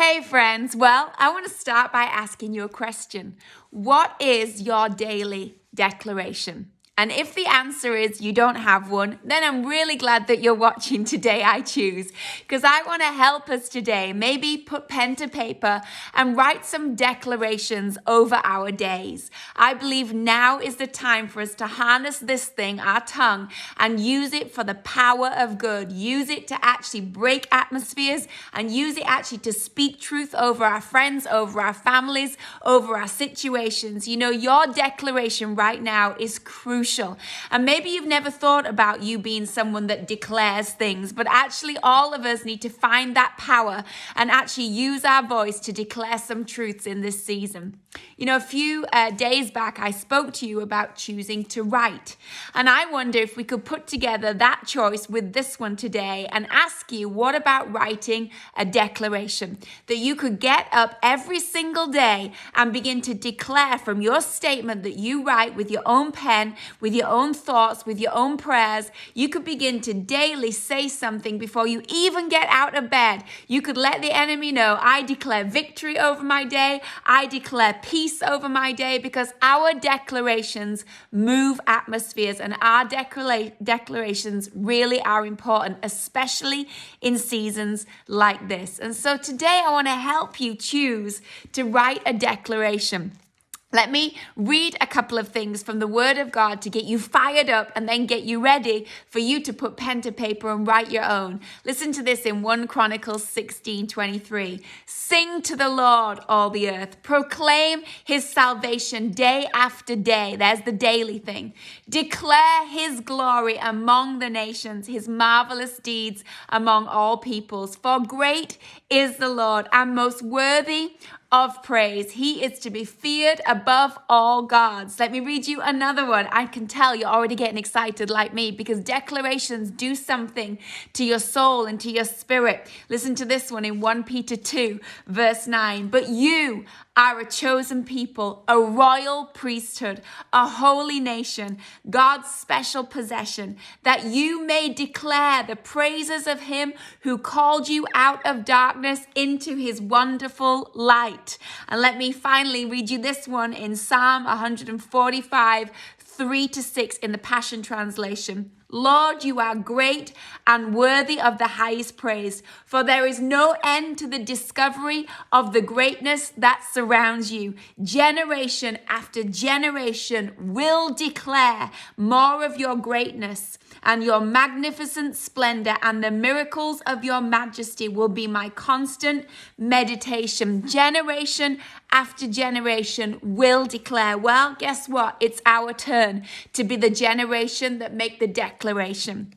Hey friends, well, I want to start by asking you a question. What is your daily declaration? And if the answer is you don't have one, then I'm really glad that you're watching Today I Choose, because I want to help us today. Maybe put pen to paper and write some declarations over our days. I believe now is the time for us to harness this thing, our tongue, and use it for the power of good. Use it to actually break atmospheres and use it actually to speak truth over our friends, over our families, over our situations. You know, your declaration right now is crucial. And maybe you've never thought about you being someone that declares things, but actually all of us need to find that power and actually use our voice to declare some truths in this season. You know, a few days back, I spoke to you about choosing to write. And I wonder if we could put together that choice with this one today and ask you, what about writing a declaration that you could get up every single day and begin to declare from your statement that you write with your own pen, with your own thoughts, with your own prayers. You could begin to daily say something before you even get out of bed. You could let the enemy know, I declare victory over my day. I declare peace over my day, because our declarations move atmospheres and our declarations really are important, especially in seasons like this. And so today I want to help you choose to write a declaration. Let me read a couple of things from the Word of God to get you fired up and then get you ready for you to put pen to paper and write your own. Listen to this in 1 Chronicles 16:23. Sing to the Lord, all the earth. Proclaim his salvation day after day. There's the daily thing. Declare his glory among the nations, his marvelous deeds among all peoples. For great is the Lord and most worthy of praise. He is to be feared above all gods. Let me read you another one. I can tell you're already getting excited like me, because declarations do something to your soul and to your spirit. Listen to this one in 1 Peter 2 verse 9. But you are a chosen people, a royal priesthood, a holy nation, God's special possession, that you may declare the praises of him who called you out of darkness into his wonderful light. And let me finally read you this one in Psalm 145, 3-6 in the Passion Translation. Lord, you are great and worthy of the highest praise, for there is no end to the discovery of the greatness that surrounds you. Generation after generation will declare more of your greatness and your magnificent splendor, and the miracles of your majesty will be my constant meditation. Generation after generation will declare. Well, guess what? It's our turn to be the generation that make the declaration.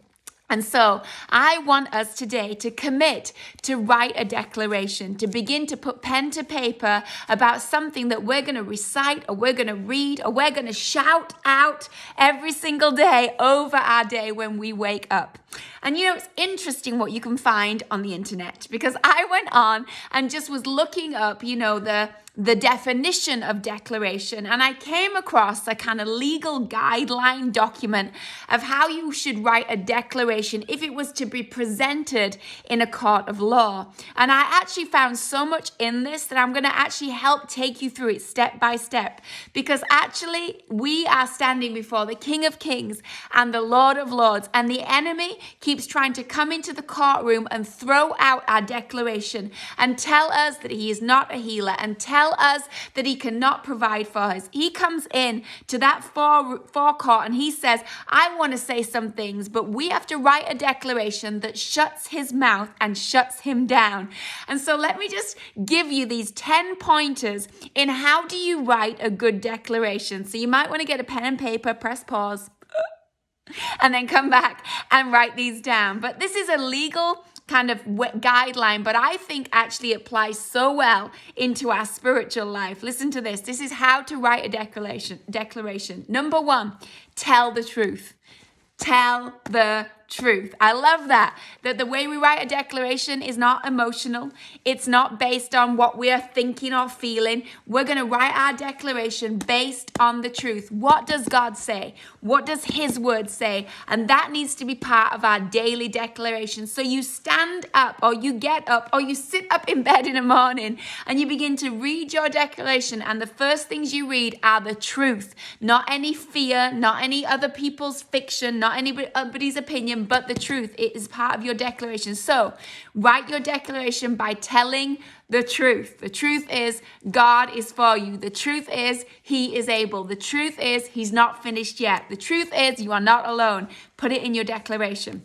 And so I want us today to commit to write a declaration, to begin to put pen to paper about something that we're going to recite, or we're going to read, or we're going to shout out every single day over our day when we wake up. And you know, it's interesting what you can find on the internet, because I went on and just was looking up, you know, the definition of declaration, and I came across a kind of legal guideline document of how you should write a declaration if it was to be presented in a court of law. And I actually found so much in this that I'm going to actually help take you through it step by step, because actually we are standing before the King of Kings and the Lord of Lords, and the enemy keeps trying to come into the courtroom and throw out our declaration and tell us that he is not a healer, and tell us that he cannot provide for us. He comes in to that forecourt and he says, I want to say some things, but we have to write a declaration that shuts his mouth and shuts him down. And so let me just give you these 10 pointers in how do you write a good declaration. So you might want to get a pen and paper, press pause, and then come back and write these down. But this is a legal kind of guideline, but I think actually applies so well into our spiritual life. Listen to this. This is how to write a declaration. Number 1, tell the truth. Tell the truth. I love that the way we write a declaration is not emotional. It's not based on what we are thinking or feeling. We're going to write our declaration based on the truth. What does God say? What does his word say? And that needs to be part of our daily declaration. So you stand up, or you get up, or you sit up in bed in the morning and you begin to read your declaration, and the first things you read are the truth, not any fear, not any other people's fiction, not anybody's opinion, but the truth. It is part of your declaration. So write your declaration by telling the truth. The truth is God is for you. The truth is he is able. The truth is he's not finished yet. The truth is you are not alone. Put it in your declaration.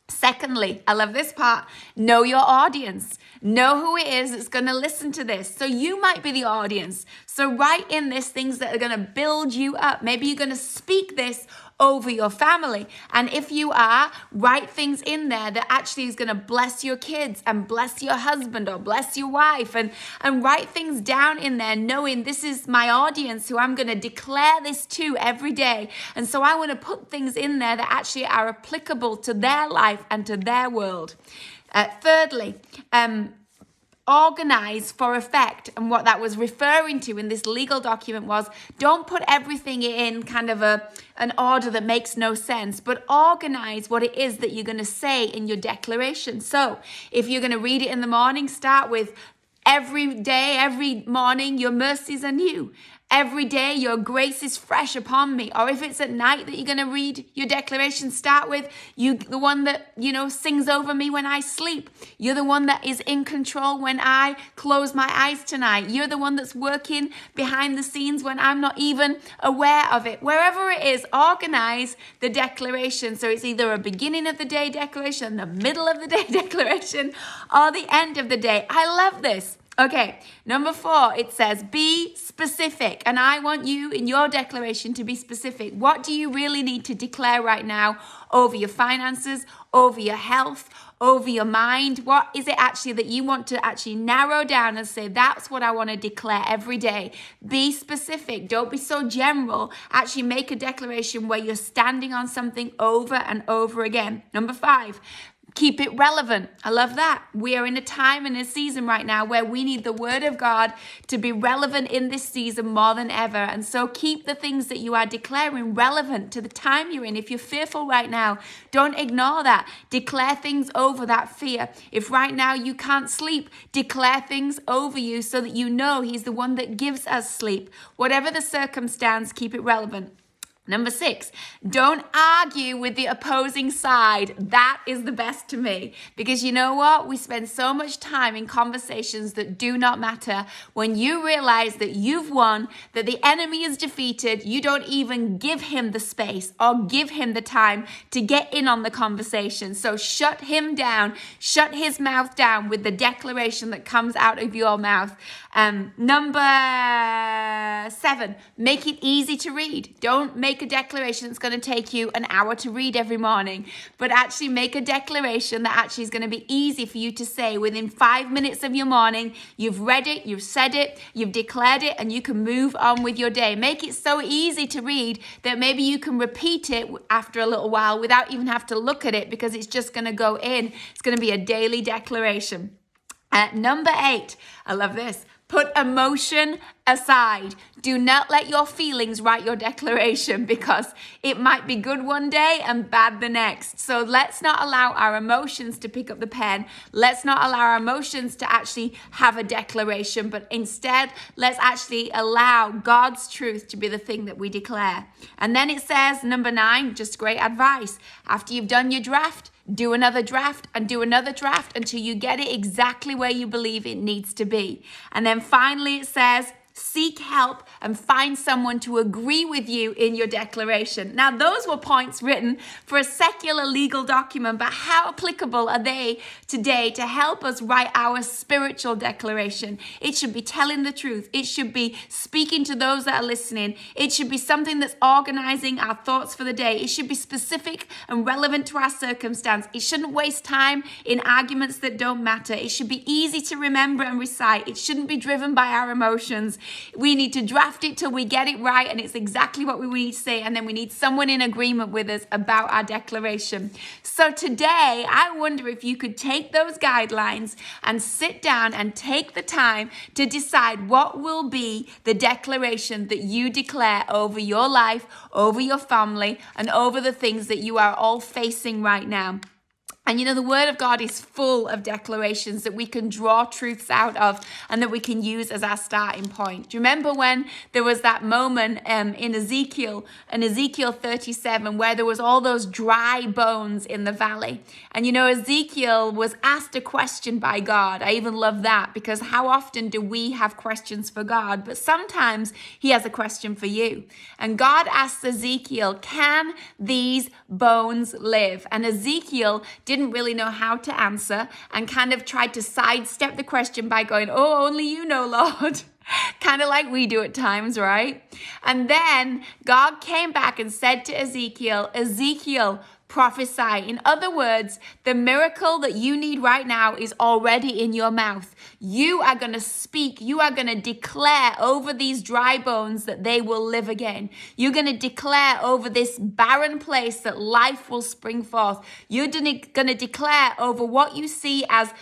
Secondly, I love this part, know your audience. Know who it is that's going to listen to this. So you might be the audience. So write in this things that are going to build you up. Maybe you're going to speak this over your family. And if you are, write things in there that actually is going to bless your kids and bless your husband or bless your wife. And write things down in there knowing this is my audience who I'm going to declare this to every day. And so I want to put things in there that actually are applicable to their life and to their world. Thirdly, organize for effect. And what that was referring to in this legal document was, don't put everything in kind of an order that makes no sense, but organize what it is that you're going to say in your declaration. So if you're going to read it in the morning, start with every day, every morning, your mercies are new. Every day, your grace is fresh upon me. Or if it's at night that you're going to read your declaration, start with you, the one that, sings over me when I sleep. You're the one that is in control when I close my eyes tonight. You're the one that's working behind the scenes when I'm not even aware of it. Wherever it is, organize the declaration. So it's either a beginning of the day declaration, the middle of the day declaration, or the end of the day. I love this. Okay, number 4, it says, be specific. And I want you in your declaration to be specific. What do you really need to declare right now over your finances, over your health, over your mind? What is it actually that you want to actually narrow down and say, that's what I want to declare every day? Be specific. Don't be so general. Actually make a declaration where you're standing on something over and over again. Number 5, keep it relevant. I love that. We are in a time and a season right now where we need the word of God to be relevant in this season more than ever. And so keep the things that you are declaring relevant to the time you're in. If you're fearful right now, don't ignore that. Declare things over that fear. If right now you can't sleep, declare things over you so that you know he's the one that gives us sleep. Whatever the circumstance, keep it relevant. Number 6, don't argue with the opposing side. That is the best to me. Because you know what? We spend so much time in conversations that do not matter. When you realize that you've won, that the enemy is defeated, you don't even give him the space or give him the time to get in on the conversation. So shut him down, shut his mouth down with the declaration that comes out of your mouth. Number 7, make it easy to read. Don't make a declaration that's going to take you an hour to read every morning, but actually make a declaration that actually is going to be easy for you to say within 5 minutes of your morning. You've read it, you've said it, you've declared it, and you can move on with your day. Make it so easy to read that maybe you can repeat it after a little while without even have to look at it, because it's just going to go in. It's going to be a daily declaration. Number 8, I love this. Put emotion aside. Do not let your feelings write your declaration, because it might be good one day and bad the next. So let's not allow our emotions to pick up the pen. Let's not allow our emotions to actually have a declaration, but instead, let's actually allow God's truth to be the thing that we declare. And then it says, number 9, just great advice. After you've done your draft, do another draft and do another draft until you get it exactly where you believe it needs to be. And then finally it says, seek help and find someone to agree with you in your declaration. Now, those were points written for a secular legal document, but how applicable are they today to help us write our spiritual declaration? It should be telling the truth. It should be speaking to those that are listening. It should be something that's organizing our thoughts for the day. It should be specific and relevant to our circumstance. It shouldn't waste time in arguments that don't matter. It should be easy to remember and recite. It shouldn't be driven by our emotions. We need to draft it till we get it right and it's exactly what we need to say. And then we need someone in agreement with us about our declaration. So today, I wonder if you could take those guidelines and sit down and take the time to decide what will be the declaration that you declare over your life, over your family, and over the things that you are all facing right now. And the Word of God is full of declarations that we can draw truths out of and that we can use as our starting point. Do you remember when there was that moment in Ezekiel 37, where there was all those dry bones in the valley? And Ezekiel was asked a question by God. I even love that, because how often do we have questions for God? But sometimes he has a question for you. And God asks Ezekiel, can these bones live? And Ezekiel didn't really know how to answer and kind of tried to sidestep the question by going, oh, only you know, Lord. Kind of like we do at times, right? And then God came back and said to Ezekiel, prophesy. In other words, the miracle that you need right now is already in your mouth. You are going to speak. You are going to declare over these dry bones that they will live again. You're going to declare over this barren place that life will spring forth. You're going to declare over what you see as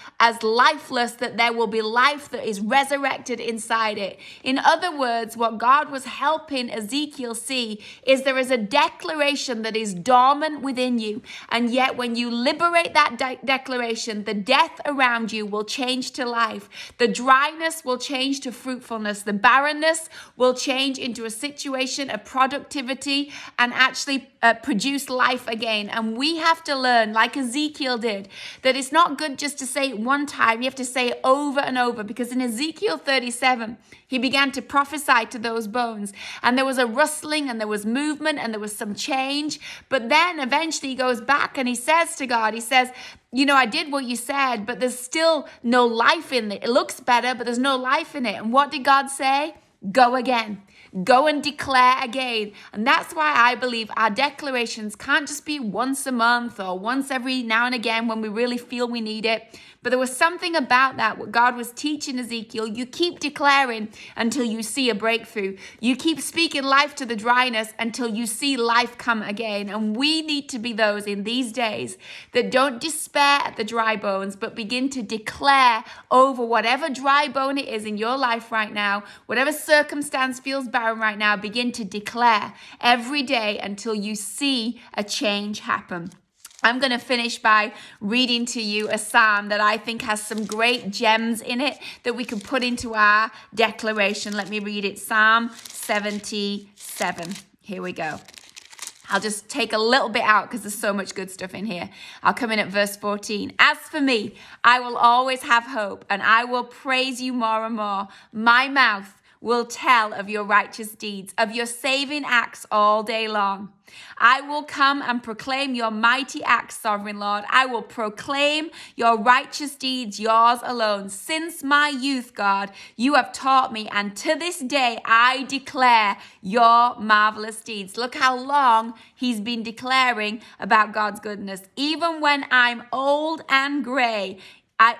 lifeless that there will be life that is resurrected inside it. In other words, what God was helping Ezekiel see is there is a declaration that is dormant within you. And yet when you liberate that declaration, the death around you will change to life. The dryness will change to fruitfulness. The barrenness will change into a situation of productivity and actually produce life again. And we have to learn, like Ezekiel did, that it's not good just to say it one time. You have to say it over and over, because in Ezekiel 37, he began to prophesy to those bones. And there was a rustling and there was movement and there was some change. But then eventually he goes back and he says to God, he says, I did what you said, but there's still no life in it. It looks better, but there's no life in it. And what did God say? Go again. Go and declare again. And that's why I believe our declarations can't just be once a month or once every now and again when we really feel we need it. But there was something about that, what God was teaching Ezekiel. You keep declaring until you see a breakthrough. You keep speaking life to the dryness until you see life come again. And we need to be those in these days that don't despair at the dry bones, but begin to declare over whatever dry bone it is in your life right now, whatever circumstance feels barren right now, begin to declare every day until you see a change happen. I'm going to finish by reading to you a psalm that I think has some great gems in it that we can put into our declaration. Let me read it. Psalm 77. Here we go. I'll just take a little bit out because there's so much good stuff in here. I'll come in at verse 14. As for me, I will always have hope, and I will praise you more and more. My mouth will tell of your righteous deeds, of your saving acts all day long. I will come and proclaim your mighty acts, sovereign Lord. I will proclaim your righteous deeds, yours alone. Since my youth, God, you have taught me, and to this day I declare your marvelous deeds. Look how long he's been declaring about God's goodness. Even when I'm old and gray,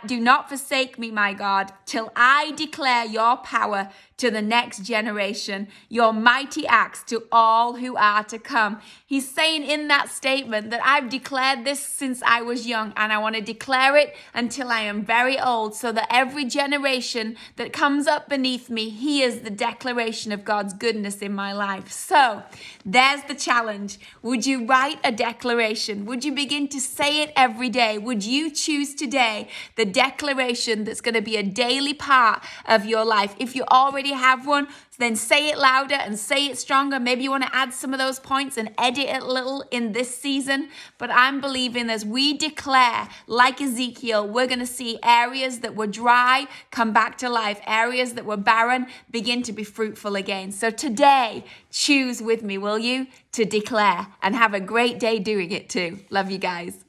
do not forsake me, my God, till I declare your power to the next generation, your mighty acts to all who are to come. He's saying in that statement that I've declared this since I was young, and I want to declare it until I am very old, so that every generation that comes up beneath me hears the declaration of God's goodness in my life. So there's the challenge. Would you write a declaration? Would you begin to say it every day? Would you choose today the declaration that's going to be a daily part of your life? If you already have one, then say it louder and say it stronger. Maybe you want to add some of those points and edit it a little in this season. But I'm believing as we declare, like Ezekiel, we're going to see areas that were dry come back to life. Areas that were barren begin to be fruitful again. So today, choose with me, will you, to declare, and have a great day doing it too. Love you guys.